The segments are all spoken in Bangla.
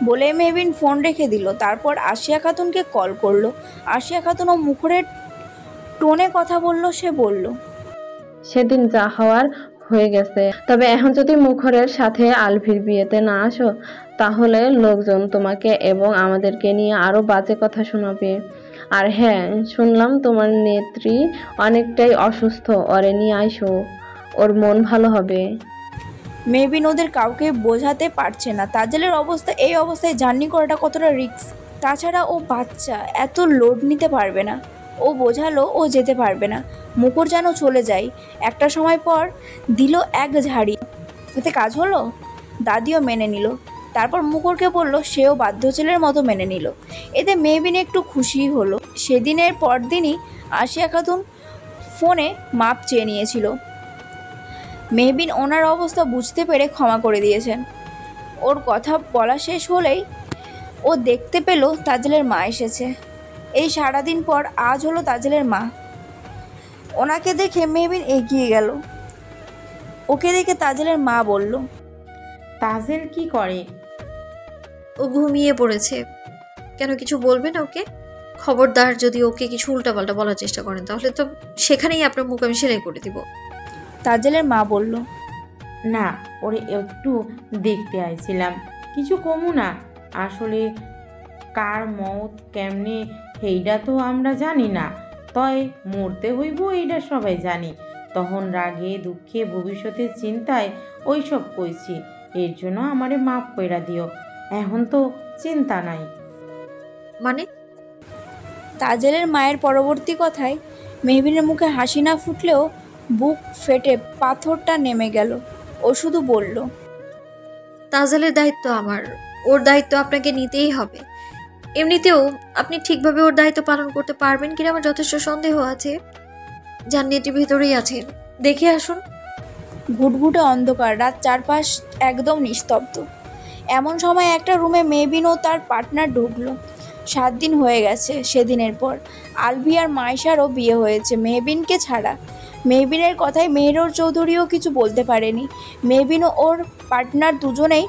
বলে মেহবিন ফোন রেখে দিল। তারপর আসিয়া খাতুনকে কল করলো। আসিয়া খাতুনও মুখরের টোনে কথা বলল। সে বলল, সেদিন যা হওয়ার হয়ে গেছে, তবে এখন যদি মুখরের সাথে আলভির বিয়েতে না আসো তাহলে লোকজন তোমাকে এবং আমাদেরকে নিয়ে আরো বাজে কথা শোনাবে। আর হ্যাঁ, শুনলাম তোমার নেত্রী অনেকটাই অসুস্থ, ওরে নিয়ে আইসো, ওর মন ভালো হবে। মেহবিন ওদের কাউকে বোঝাতে পারছে না তাজেলের অবস্থা। এই অবস্থায় জার্নি করাটা কতটা রিস্ক। তাছাড়া ও বাচ্চা, এত লোড নিতে পারবে না। ও বোঝালো ও যেতে পারবে না। মুখর যেন চলে যায়। একটা সময় পর দিল এক ঝাড়ি। এতে কাজ হলো। দাদিও মেনে নিল। তারপর মুখরকে বলল, সেও বাধ্য ছেলের মতো মেনে নিল। এতে মেহবিন একটু খুশি হলো। সেদিনের পরদিনই আসিয়া খাতুন ফোনে মাপ চেয়ে নিয়েছিল। মেহবিন ওনার অবস্থা বুঝতে পেরে ক্ষমা করে দিয়েছেন। ওর কথা বলা শেষ হলেই ও দেখতে পেল তাজেলের মা এসেছে। এই সারাদিন পর আজ হলো তাজেলের মা। ওনাকে দেখে মেহবিন এগিয়ে গেল। ওকে দেখে তাজেলের মা বলল, তাজেল কি করে? ও ঘুমিয়ে পড়েছে। কেন, কিছু বলবেন ওকে? খবরদার যদি ওকে কিছু উল্টাপাল্টা বলার চেষ্টা করেন তাহলে তো সেখানেই আপনার মুখ আমি সেলাই করে দিব। তাজেলের মা বলল, না, ওরে একটু দেখতে আইছিলাম, কিছু কমু না। আসলে কার মত কেমনে সেইটা তো আমরা জানি না, তয় মরতে হইব এইটা সবাই জানি। তখন রাগে দুঃখে ভবিষ্যতের চিন্তায় ওইসব কইছি, এর জন্য আমারে মাফ কইরা দিও। এখন তো চিন্তা নাই। মানে? তাজেলের মায়ের পরবর্তী কথায় মেহবিনের মুখে হাসি না ফুটলেও বুক ফেটে পাথরটা নেমে গেল। ও শুধু বলল, তাজেলের দায়িত্ব আমার, ওর দায়িত্ব আপনাকে নিতেই হবে। এমনিতেও আপনি ঠিকভাবে ওর দায়িত্ব পালন করতে পারবেন কিনা আমার যথেষ্ট সন্দেহ আছে। যার নেত্রী ভেতরেই আছেন, দেখে আসুন। ঘুটঘুটে অন্ধকার, রাত, চারপাশ একদম নিস্তব্ধ। এমন সময় একটা রুমে মেহবিন ও তার পার্টনার ঢুকলো। 7 দিন হয়ে গেছে সেদিনের পর। আলভি আর মাইশারও বিয়ে হয়েছে মেহবিনকে ছাড়া। মেহবিনের কথায় মেহরুর চৌধুরীও কিছু বলতে পারেনি। মেহবিন ও ওর পার্টনার দুজনেই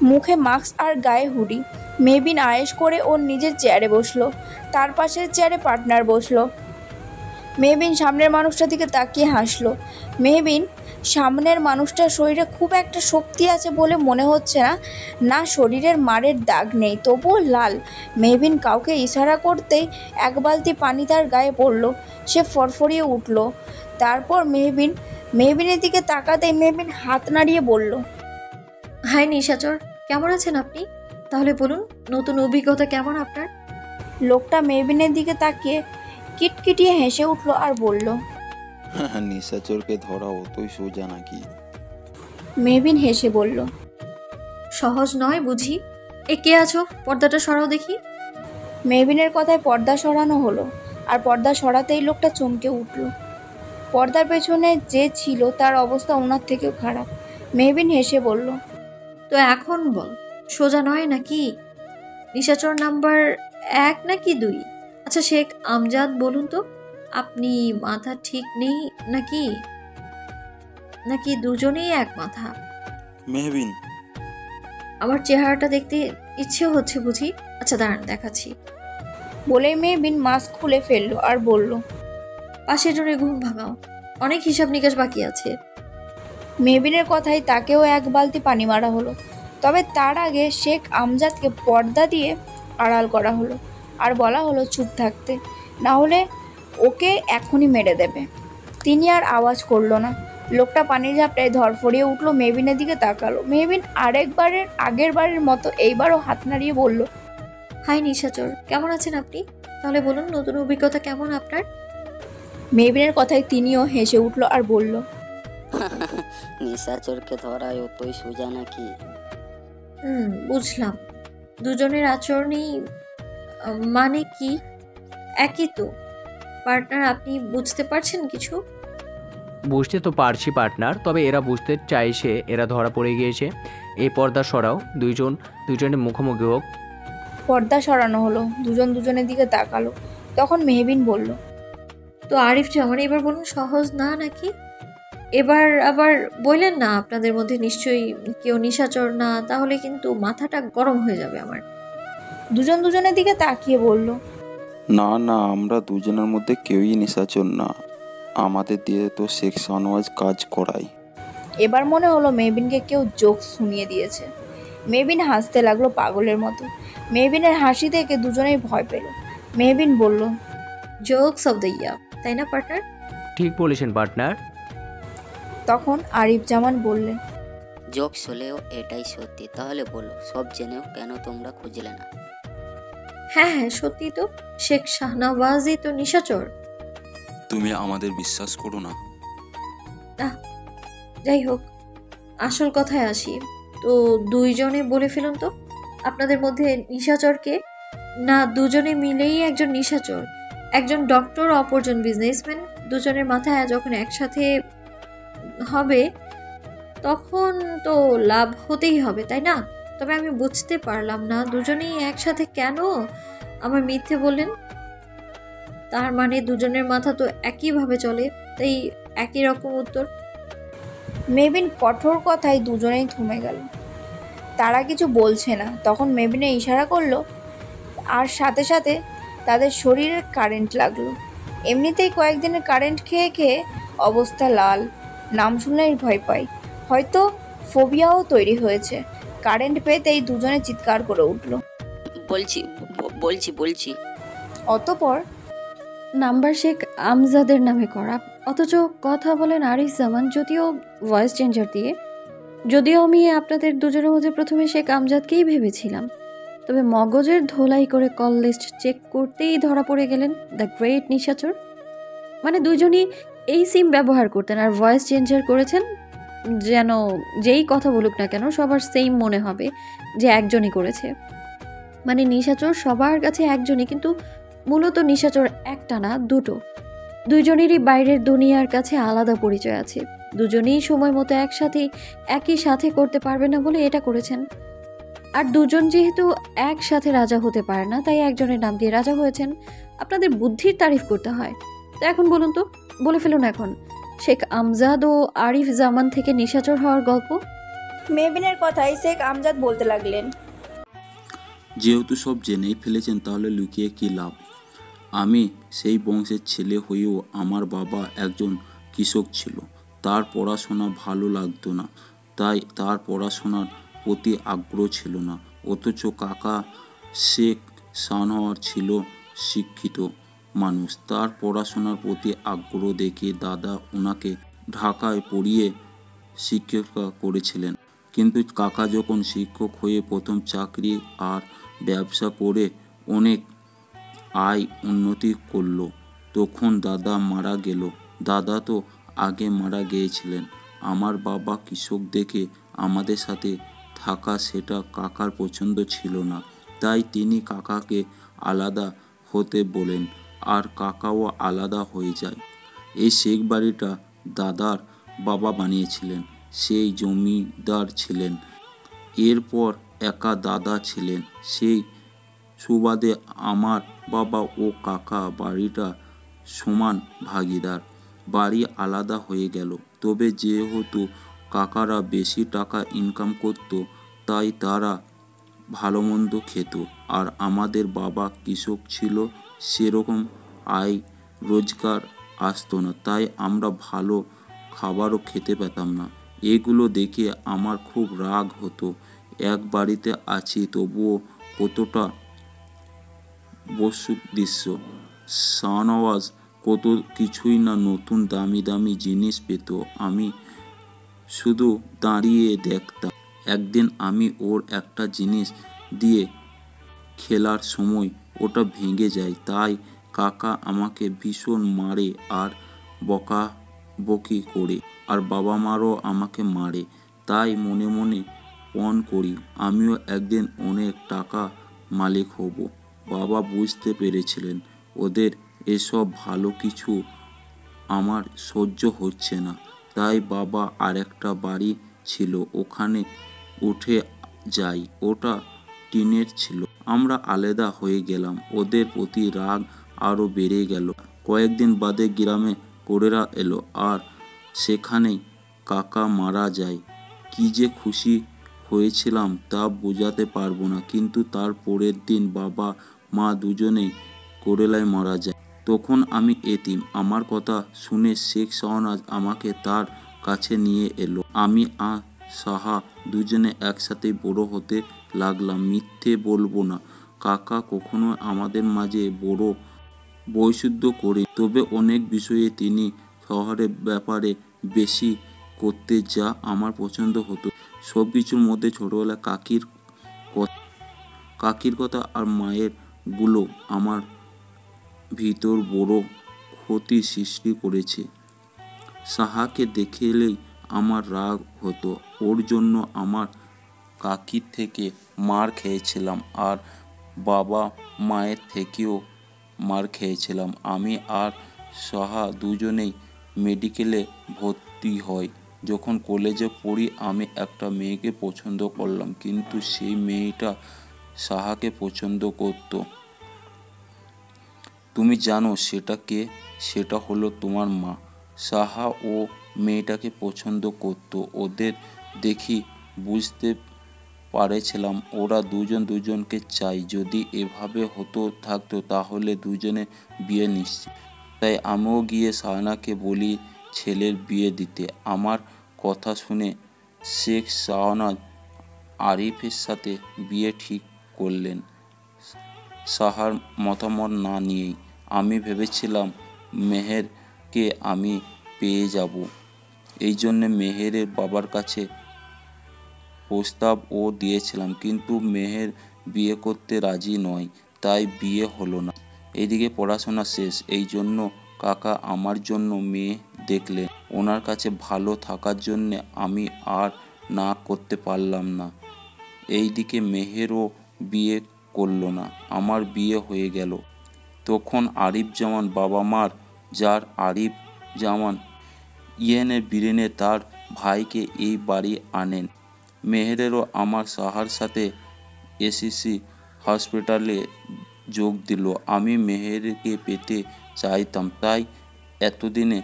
মুখে মাস্ক আর গায়ে হুডি। মেহবিন আয়েশ করে ওর নিজের চেয়ারে বসলো। তার পাশের চেয়ারে পার্টনার বসলো। মেহবিন সামনের মানুষটার দিকে তাকিয়ে হাসলো। মেহবিন সামনের মানুষটার শরীরে খুব একটা শক্তি আছে বলে মনে হচ্ছে না। না, শরীরের মারের দাগ নেই, তবুও লাল। মেহবিন কাউকে ইশারা করতেই এক বালতি পানি তার গায়ে পড়ল। সে ফরফরিয়ে উঠল। তারপর মেহবিনের দিকে তাকাতেই মেহবিন হাত নাড়িয়ে বলল, হাই নিশাচর, কেমন আছেন আপনি? তাহলে বলুন, নতুন অভিজ্ঞতা কেমন আপনার? লোকটা মেহবিনের দিকে তাকিয়ে কিটকিটিয়ে হেসে উঠল আর বলল, নিশাচরকে ধরা অতই সোজা নাকি? মেহবিন হেসে বলল, সহজ নয় বুঝি। এ কে আছো? পর্দাটা সরাও দেখি। মেহবিনের কথায় পর্দা সরানো হলো। আর পর্দা সরাতেই লোকটা চমকে উঠল। পর্দার পেছনে যে ছিল তার অবস্থা ওনার থেকেও খারাপ। মেহবিন হেসে বলল, তো এখন বল, সোজা নয় নাকি? নিশাচর নাম্বার 1 নাকি 2? আচ্ছা শেখ আমজাদ, বলুন তো, আপনি মাথা ঠিক নেই নাকি, নাকি দুজনেই এক মাথা? মেহবিন, আমার চেহারাটা দেখতে ইচ্ছে হচ্ছে বুঝি? আচ্ছা দাঁড়ান, দেখাচ্ছি। বলেই মেহবিন মাস্ক খুলে ফেললো আর বলল, পাশের জনের ঘুম ভাঙাও, অনেক হিসাব নিকাশ বাকি আছে। মেহবিনের কথায় তাকেও এক বালতি পানি মারা হলো। তবে তার আগে শেখ আমজাদকে পর্দা দিয়ে আড়াল করা হলো আর বলা হলো চুপ থাকতে, না হলে ওকে এখনই মেরে দেবে। তিনি আর আওয়াজ করলো না। লোকটা পানির ঝাপটায় ধরফড়িয়ে উঠলো, মেহবিনের দিকে তাকালো। মেহবিন আগের বারের মতো এইবারও হাত নাড়িয়ে বলল, হাই নিশাচর, কেমন আছেন আপনি? তাহলে বলুন, নতুন অভিজ্ঞতা কেমন আপনার? মেহবিনের কথায় তিনিও হেসে উঠল আর বলল, নিশাচরকে ধরায় অতই সোজা নাকি? বুঝলাম। দুজনের আচরণই মানে কি একই তো? পার্টনার, আপনি বুঝতে পারছেন কিছু? বুঝতে তো পারছি পার্টনার, তবে এরা বুঝতে চাইছে এরা ধরা পড়ে গিয়েছে। এই পর্দা সরাও, দুজনের মুখোমুখি হোক। পর্দা সরানো হলো। দুজন দুজনের দিকে তাকালো। তখন মেহবিন বলল, তো আরিফ জামান, এবার বলুন, সহজ না নাকি? এবার আবার বললেন না আপনাদের মধ্যে নিশ্চয়ই কেউ নিশাচর না, তাহলে কিন্তু মাথাটা গরম হয়ে যাবে আমার। দুজন দুজনের দিকে তাকিয়ে বলল, না না, আমরা দুজনের মধ্যে কেউই নিশাচর না। আমাদের দিয়ে তো শেখ শাহনওয়াজ কাজ করায়। এবার মনে হলো মেহবিনকে কেউ জোক শুনিয়ে দিয়েছে। মেহবিন হাসতে লাগলো পাগলের মতো। মেহবিনের হাসি দেখে দুজনেই ভয় পেল। মেহবিন বলল, জোকস অফ দ্য ইয়ার, তাই না পার্টনার? ঠিক বলেছেন পার্টনার। তখন আরিফ জামান বললেন, জোকস হলেও এটাই সত্যি। তাহলে বলো, সব জেনেও কেন তোমরা খুঁজলে না? হ্যাঁ হ্যাঁ, সত্যি তো, শেখ শাহনওয়াজই তো নিশাচর। তুমি আমাদের বিশ্বাস করো না? যাই হোক, আসল কথায় আসি। তো দুইজনে বলে ফেলুন তো, আপনাদের মধ্যে নিশাচরকে? না, দুজনে মিলেই একজন নিশাচর। একজন ডক্টর, অপরজন বিজনেসম্যান। দুজনের মাথায় যখন একসাথে হবে তখন তো লাভ হতেই হবে, তাই না? তবে আমি বুঝতে পারলাম না দুজনেই একসাথে কেন আমার মিথ্যে বললেন। তার মানে দুজনের মাথা তো একইভাবে চলে, তাই একই রকম উত্তর। মেহবিন কঠোর কথায় দুজনেই থমে গেল। তারা কিছু বলছে না। তখন মেহবিনে ইশারা করলো, আর সাথে সাথে তাদের শরীরে কারেন্ট লাগলো। এমনিতেই কয়েকদিনের কারেন্ট খেয়ে খেয়ে অবস্থা লাল। নাম শুনলেই ভয় পাই। হয়তো ফোবিয়াও তৈরি হয়েছে। কারেন্ট পেতেই দুজনে চিৎকার করে উঠল। বলছি। অতপর নাম্বার শেখ আমজাদের নামে করা, অথচ কথা বলেন আরিফ জামান, যদিও ভয়েস চেঞ্জার দিয়ে। যদিও আমি আপনাদের দুজনের মধ্যে প্রথমে শেখ আমজাদকেই ভেবেছিলাম, তবে মগজের ধোলাই করে কল লিস্ট চেক করতেই ধরা পড়ে গেলেন দ্য গ্রেট নিশাচর। মানে দুজনই এই সিম ব্যবহার করতেন আর ভয়েস চেঞ্জার করেছেন যেন যেই কথা বলুক না কেন সবার সেম মনে হবে যে একজনই করেছে। মানে নিশাচর সবার কাছে একজনই, কিন্তু মূলত নিশাচর একটা না, দুটো। দুইজনেরই বাইরের দুনিয়ার কাছে আলাদা পরিচয় আছে। দুজনেই সময় মতো একই সাথে করতে পারবে না বলে এটা করেছেন। আর দুজন যেহেতু একসাথে রাজা হতে পারে না, তাই একজনের নাম দিয়ে রাজা হয়েছেন। আপনাদের বুদ্ধির তারিফ করতে হয়। তো এখন বলুন তো, বলে ফেলুন এখন, শেখ আমজাদ ও আরিফ জামান থেকে নিশাচর হওয়ার গল্প। মেহবিনের কথাই শেখ আমজাদ বলতে লাগলেন, যেহেতু সব জেনেই ফেলেছেন, তাহলে লুকিয়ে কী লাভ? আমি সেই বংশের ছেলে হয়েও আমার বাবা একজন কৃষক ছিল। তার পড়াশোনা ভালো লাগতো না, তাই তার পড়াশোনার প্রতি আগ্রহ ছিল না। অথচ কাকা শেখ শাহনওয়াজ ছিল শিক্ষিত মানুষ। তার পড়াশোনার প্রতি আগ্রহ দেখে দাদা ওনাকে ঢাকায় পড়িয়ে শিক্ষিকা করেছিলেন। কিন্তু কাকা যখন শিক্ষক হয়ে প্রথম চাকরি আর ব্যবসা করে অনেক আয় উন্নতি করলো, তখন দাদা মারা গেল। দাদা তো আগে মারা গিয়েছিলেন। আমার বাবা কৃষক দেখে আমাদের সাথে থাকা সেটা কাকার পছন্দ ছিল না, তাই তিনি কাকাকে আলাদা হতে বলেন আর কাকাও আলাদা হয়ে যায়। এই শেখ বাড়িটা দাদার বাবা বানিয়েছিলেন। সেই জমিদার ছিলেন। এরপর একা দাদা ছিলেন। সেই সুবাদে আমার বাবা ও কাকা বাড়িটা সমান ভাগিদার। বাড়ি আলাদা হয়ে গেল। তবে যেহেতু কাকারা বেশি টাকা ইনকাম করত, তাই তারা ভালো মন্দ খেত। আর আমাদের বাবা কৃষক ছিল, সেরকম আয় রোজগার আসতো না, তাই আমরা ভালো খাবারও খেতে পেতাম না। এগুলো দেখে আমার খুব রাগ হতো। এক বাড়িতে আছি, তবুও কতটা বসুক দৃশ্য। শাহনওয়াজ কত কিছুই না নতুন দামি দামি জিনিস পেত, আমি শুধু দাঁড়িয়ে দেখতাম। একদিন আমি ওর একটা জিনিস দিয়ে খেলার সময় ওটা ভেঙে যায়, তাই কাকা আমাকে ভীষণ মারে আর বকাবকি করে, আর বাবা মারও আমাকে মারে। তাই মনে মনে পণ করি আমিও একদিন অনেক টাকা মালিক হব। বাবা বুঝতে পেরেছিলেন ওদের এসব ভালো কিছু আমার সহ্য হচ্ছে না, তাই বাবা আরেকটা বাড়ি ছিল, ওখানে উঠে যাই। ওটা টিনের ছিল। আমরা আলাদা হয়ে গেলাম। ওদের প্রতি রাগ আরও বেড়ে গেল। কয়েকদিন বাদে গ্রামে কোরেরা এলো আর সেখানেই কাকা মারা যায়। কি যে খুশি হয়েছিলাম তা বোঝাতে পারবো না। কিন্তু তার পরের দিন বাবা মা দুজনেই করোনায় মারা যায়। তখন আমি এতিম। আমার কথা শুনে শেখ শাহনাজ আমাকে তার কাছে নিয়ে এলো। আমি আর সাহা দুজনে একসাথে বড় হতে লাগলাম। মিথ্যে বলবো না, কাকা কখনো আমাদের মাঝে বড় বৈশুদ্ধ করে, তবে অনেক বিষয়ে তিনি শহরের ব্যাপারে বেশি করতে, যা আমার পছন্দ হতো। সব কিছুর মধ্যে ছোটবেলা কাকির কথা আর মায়ের গুলো আমার ভিতর বড় ক্ষতি সৃষ্টি করেছে। সাহাকে দেখলেই আমার রাগ হতো। ওর জন্য আমার কাকির থেকে মার খেয়েছিলাম আর বাবা মায়ের থেকেও মার খেয়েছিলাম। আমি আর সাহা দুজনেই মেডিকেলে ভর্তি হই। যখন কলেজে পড়ি আমি একটা মেয়েকে পছন্দ করলাম, কিন্তু সেই মেয়েটা সাহাকে পছন্দ করতো। তুমি জানো সেটা কে? সেটা হলো তোমার মা। সাহা ও মেয়েটাকে পছন্দ করতো। ওদের দেখি বুঝতে পারেছিলাম ওরা দুজন দুজনকে চাই। যদি এভাবে হতো থাকতো তাহলে দুজনে বিয়ে নিশ্চিত। তাই আমিও গিয়ে শাহানাকে বলি ছেলের বিয়ে দিতে। আমার কথা শুনে শেখ শাহনাজ আরিফের সাথে বিয়ে ঠিক করলেন, সাহার মতামত না নিয়েই। আমি ভেবেছিলাম মেহেরকে আমি পেয়ে যাব, এই জন্যে মেহেরের বাবার কাছে প্রস্তাবও দিয়েছিলাম, কিন্তু মেহের বিয়ে করতে রাজি নয়, তাই বিয়ে হলো না। এইদিকে পড়াশোনা শেষ, এই জন্য কাকা আমার জন্য মেয়ে দেখলেন। ওনার কাছে ভালো থাকার জন্যে আমি আর না করতে পারলাম না। এইদিকে মেহেরও বিয়ে করলো না, আমার বিয়ে হয়ে গেল। তখন আরিফ জামান বাবা মার, যার আরিফ জামান ইয়েনে বিরেনে তার ভাইকে এই বাড়ি আনেন। মেহেরেরও আমার সাহার সাথে এসিসি হসপিটালে যোগ দিল। আমি মেহেরকে পেতে চাইতাম, তাই এতদিনে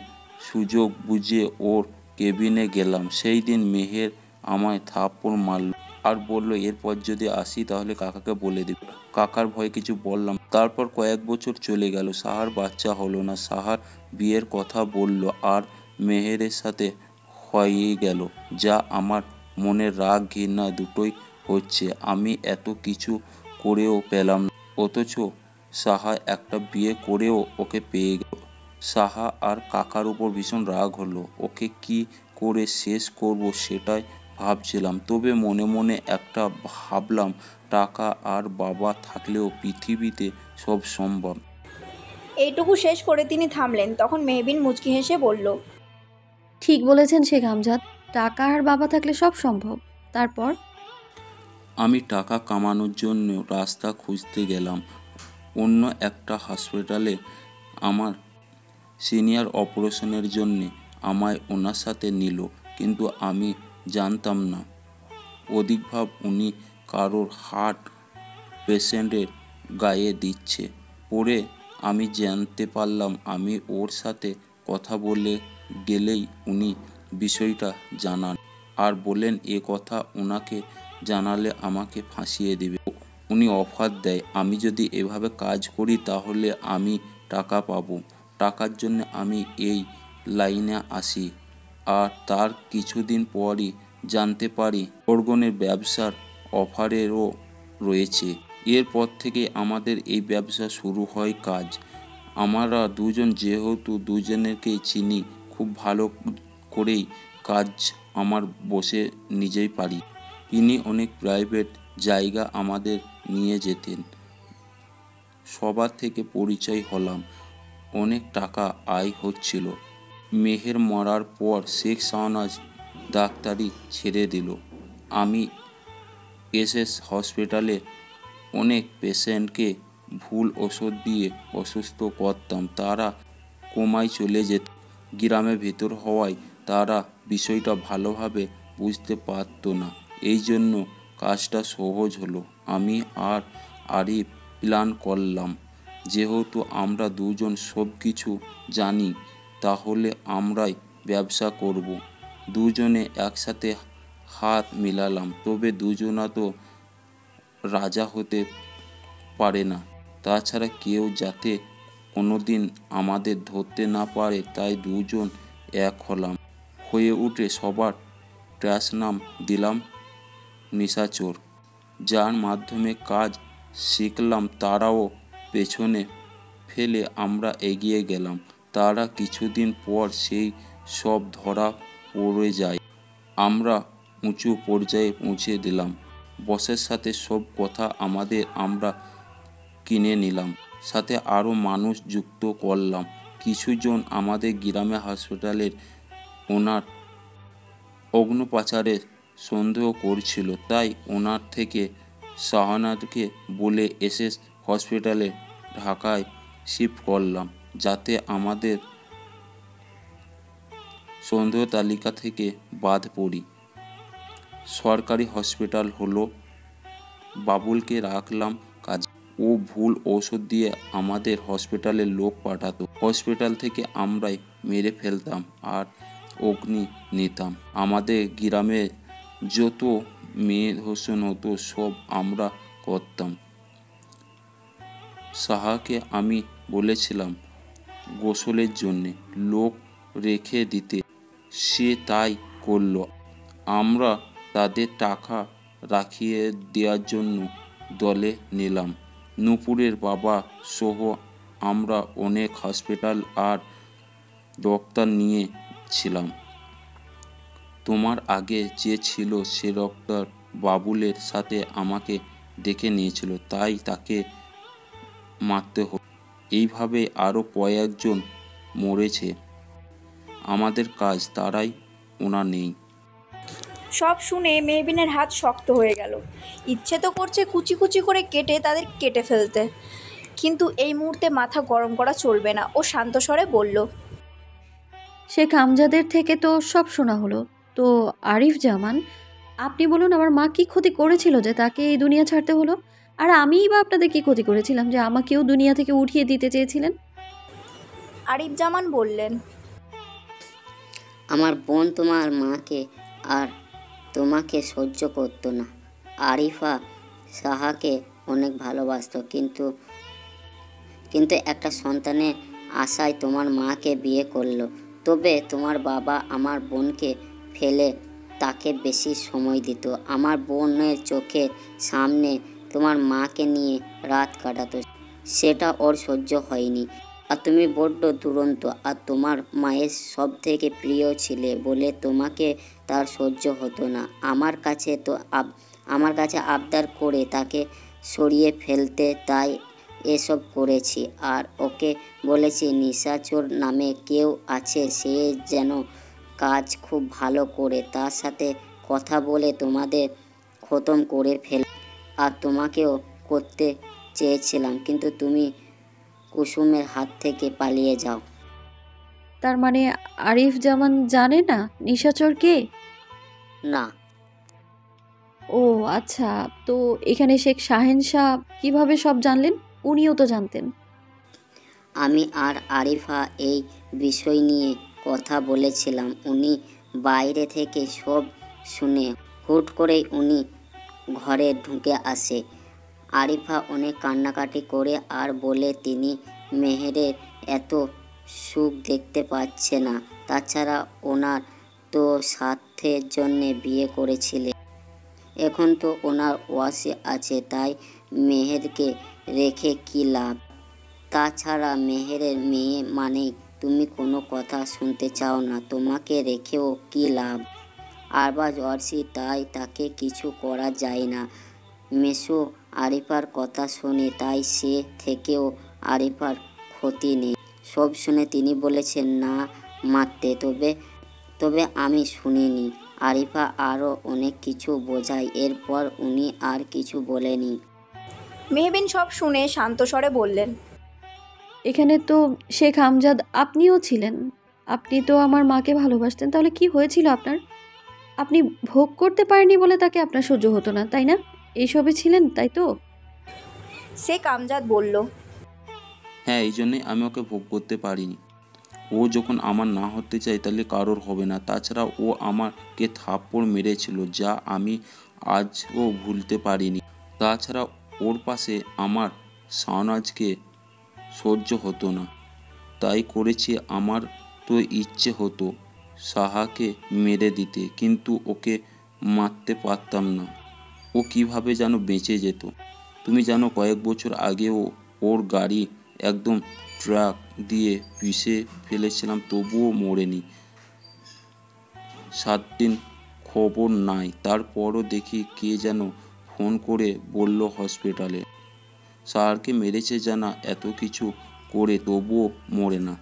সুযোগ বুঝে ওর কেবিনে গেলাম। সেই দিন মেহের আমায় থাপ্পড় মারল আর বলল এরপর যদি আসি তাহলে কাকাকে বলে দেব। কাকার ভয়ে কিছু বললাম। তারপর কয়েক বছর চলে গেল, সাহার বাচ্চা হলো না। সাহার বিয়ের কথা বলল আর মেহেরের সাথে হয়ে গেল, যা আমার মনে রাগ ঘৃণা দুটোই হচ্ছে। আমি এত কিছু করেও পেলাম না, অথচ সাহা একটা বিয়ে করেও ওকে পেয়ে গেল। সাহা আর কাকার উপর ভীষণ রাগ হলো। ওকে কি করে শেষ করব সেটাই ভাবছিলাম। তবে মনে মনে একটা ভাবলাম, টাকা আর বাবা থাকলেও পৃথিবীতে সব সম্ভব। এইটুকু শেষ করে তিনি থামলেন। তখন মেহবিন মুচকি হেসে বলল, ঠিক বলেছেন শেখ আমজাদ, টাকা আর বাবা থাকলে সব সম্ভব। তারপর? আমি টাকা কামানোর জন্য রাস্তা খুঁজতে গেলাম অন্য একটা হসপিটালে। আমার সিনিয়র অপারেশনের জন্যে আমায় ওনার সাথে নিল, কিন্তু আমি জানতাম না অধিকভাব উনি কারোর হার্ট পেশেন্টের গায়ে দিচ্ছে। পরে আমি জানতে পারলাম আমি ওর সাথে কথা বলে গেলেই উনি বিষয়টা জানান আর বলেন এ কথা ওনাকে জানালে আমাকে ফাঁসিয়ে দেবে। উনি অফার দেয় আমি যদি এভাবে কাজ করি তাহলে আমি টাকা পাবো। টাকার জন্য আমি এই লাইনে আসি আর তার কিছুদিন পরই জানতে পারি অর্গনের ব্যবসার অফারেরও রয়েছে। এরপর থেকে আমাদের এই ব্যবসা শুরু হয় কাজ। আমরা দুজন যেহেতু দুজনেরকেই চিনি খুব ভালো করেই কাজ আমার বসে নিজেই পারি। তিনি অনেক প্রাইভেট জায়গা আমাদের নিয়ে যেতেন, সবার থেকে পরিচয় হলাম, অনেক টাকা আয় হচ্ছিল। মেহের মরার পর শেখ শাহনাজ ডাক্তারি ছেড়ে দিল। আমি এসএস হসপিটালে অনেক পেশেন্টকে ভুল ওষুধ দিয়ে অসুস্থ করতাম, তারা কোমায় চলে যেত। গ্রামের ভেতর হওয়ায় তারা বিষয়টা ভালোভাবে বুঝতে পারত না, এই জন্য কাজটা সহজ হলো। আমি আর আরিফ প্ল্যান করলাম, যেহেতু আমরা দুজন সব কিছু জানি তাহলে আমরাই ব্যবসা করব। দুজনে একসাথে হাত মিলালাম। তবে দুজনা তো রাজা হতে পারে না। তাছাড়া কেউ যাতে কোনোদিন আমাদের ধরতে না পারে, তাই দুজন এক হলাম। হয়ে উঠে সবার ট্র্যাশ নাম দিলাম নিশাচর। যার মাধ্যমে কাজ শিখলাম তারাও পেছনে ফেলে আমরা এগিয়ে গেলাম। তারা কিছুদিন পর সেই সব ধরা পড়ে যায়। আমরা উঁচু পর্যায়ে পৌঁছে দিলাম। বসের সাথে সব কথা আমরা কিনে নিলাম, সাথে আরও মানুষ যুক্ত করলাম। কিছুজন আমাদের গ্রামে হসপিটালের ওনার অগ্নুপাচারে সন্দেহ করছিল, তাই ওনার থেকে শাহানাকে বলে এসএস হসপিটালে ঢাকায় শিফট করলাম, যাতে আমাদের সন্দেহ তালিকা থেকে বাদ পড়ি। সরকারি হসপিটাল হলো। বাবুলকে রাখলাম কাজে। ও ভুল ঔষধ দিয়ে আমাদের হসপিটালে লোক পাঠাতো। হসপিটাল থেকে আমরাই মেরে ফেলতাম আর অগ্নি নিতাম। আমাদের গ্রামে যত মেয়ে ধর্ষণ হতো সব আমরা করতাম। সাহাকে আমি বলেছিলাম গোসলের জন্যে লোক রেখে দিতে, সে তাই করলো। আমরা তাদের টাকা রাখিয়ে দেওয়ার জন্য দলে নিলাম। নূপুরের বাবা সহ আমরা অনেক হসপিটাল আর ডক্টর নিয়েছিলাম। তোমার আগে যে ছিল সে ডক্টর বাবুলের সাথে আমাকে দেখে নিয়েছিল, তাই তাকে মারতে হলো। এইভাবে আরও কয়েকজন মরেছে। আমাদের কাজ তারাই, ওনা নেই। সব শুনে মেহবিনের হাত শক্ত হয়ে গেল। ইচ্ছে তো করছে কুচি কুচি করে কেটে তাদের কেটে ফেলতে, কিন্তু এই মুহূর্তে মাথা গরম করা চলবে না। ও শান্ত স্বরে বলল, শেখ আমজাদের থেকে তো সব শোনা হলো, তো আরিফ জামান, আপনি বলুন আমার মা কি ক্ষতি করেছিল যে তাকে এই দুনিয়া ছাড়তে হলো? আর আমিই বা আপনাদের কি ক্ষতি করেছিলাম যে আমাকেও দুনিয়া থেকে উঠিয়ে দিতে চেয়েছিলেন? আরিফ জামান বললেন, আমার বোন তোমার মাকে আর তোমাকে সহ্য করতো না। আরিফা সাহাকে অনেক ভালোবাসতো, কিন্তু একটা সন্তানের আশায় তোমার মাকে বিয়ে করলো। তবে তোমার বাবা আমার বোনকে ফেলে তাকে বেশি সময় দিত। আমার বোনের চোখের সামনে তোমার মাকে নিয়ে রাত কাটাতো, সেটা ওর সহ্য হয়নি। আর তুমি বড্ড দুরন্ত, আর তোমার মায়ের সব থেকে প্রিয় ছিলে বলে তোমাকে তার সহ্য হতো না। আমার কাছে আবদার করে তাকে সরিয়ে ফেলতে, তাই এসব করেছি। আর ওকে বলেছি নিশাচর নামে কেউ আছে, সে যেন কাজ খুব ভালো করে তার সাথে কথা বলে তোমাদের খতম করে ফেল। আর তোমাকেও করতে চেয়েছিলাম, কিন্তু তুমি কুসুমের হাত থেকে পালিয়ে যাও। তার মানে আরিফ জামান জানে না নিশাচর কে? না, ও আচ্ছা, তো এখানে শেখ শাহেন শাহ কিভাবে সব জানলেন? উনিও তো জানতেন। আমি আর আরিফা এই বিষয় নিয়ে কথা বলেছিলাম। উনি বাইরে থেকে সব শুনে হুট করেই উনি ঘরে ঢুকে আসে। আরিফা অনেক কান্নাকাটি করে আর বলে তিনি মেহেরের এত সুখ দেখতে পাচ্ছে না। তাছাড়া ওনার তো স্বার্থের জন্যে বিয়ে করেছিলে, এখন তো ওনার ওয়াসি আছে, তাই মেহেরকে রেখে কী লাভ? তাছাড়া মেহেরের মেয়ে মানেই তুমি কোনো কথা শুনতে চাও না, তোমাকে রেখেও কী লাভ? আরবাজ ওয়াসি, তাই তাকে কিছু করা যায় না। মেসো আরিফার কথা শোনে, তাই সে থেকেও আরিফার ক্ষতি নেই। সব শুনে তিনি বলেছেন না মারতে, তবে আমি শুনিনি। আরিফা আরও অনেক কিছু বোঝায়, এরপর উনি আর কিছু বলেনি। মেহবিন সব শুনে শান্ত স্বরে বললেন, এখানে তো শেখ আমজাদ আপনিও ছিলেন, আপনি তো আমার মাকে ভালোবাসতেন, তাহলে কি হয়েছিল আপনার? আপনি ভোগ করতে পারেননি বলে তাকে আপনার সহ্য হতো না, তাই না? এইসবে ছিলেন, তাই তো? শেখ আমজাদ বলল, হ্যাঁ, এই জন্যই আমি ওকে ভোগ করতে পারিনি। ও যখন আমার না হতে চায় তাহলে কারোর হবে না। তাছাড়া ও আমাকে থাপ্পড় মেরেছিল, যা আমি আজও ভুলতে পারিনি। তাছাড়া ওর পাশে আমার শাহনাজকে সহ্য হতো না, তাই করেছি। আমার তো ইচ্ছে হতো সাহাকে মেরে দিতে, কিন্তু ওকে মারতে পারতাম না। ও কিভাবে যেন বেঁচে যেত। তুমি জানো, কয়েক বছর আগেও ওর গাড়ি একদম ট্রাক দিয়ে পিষে ফেলেছিলাম, তবুও মরেনি। 7 দিন খবর নাই, তারপরও দেখি কে যেন ফোন করে বলল হসপিটালে। সাহারকে মেরেছে জানা, এত কিছু করে তবুও মরে না।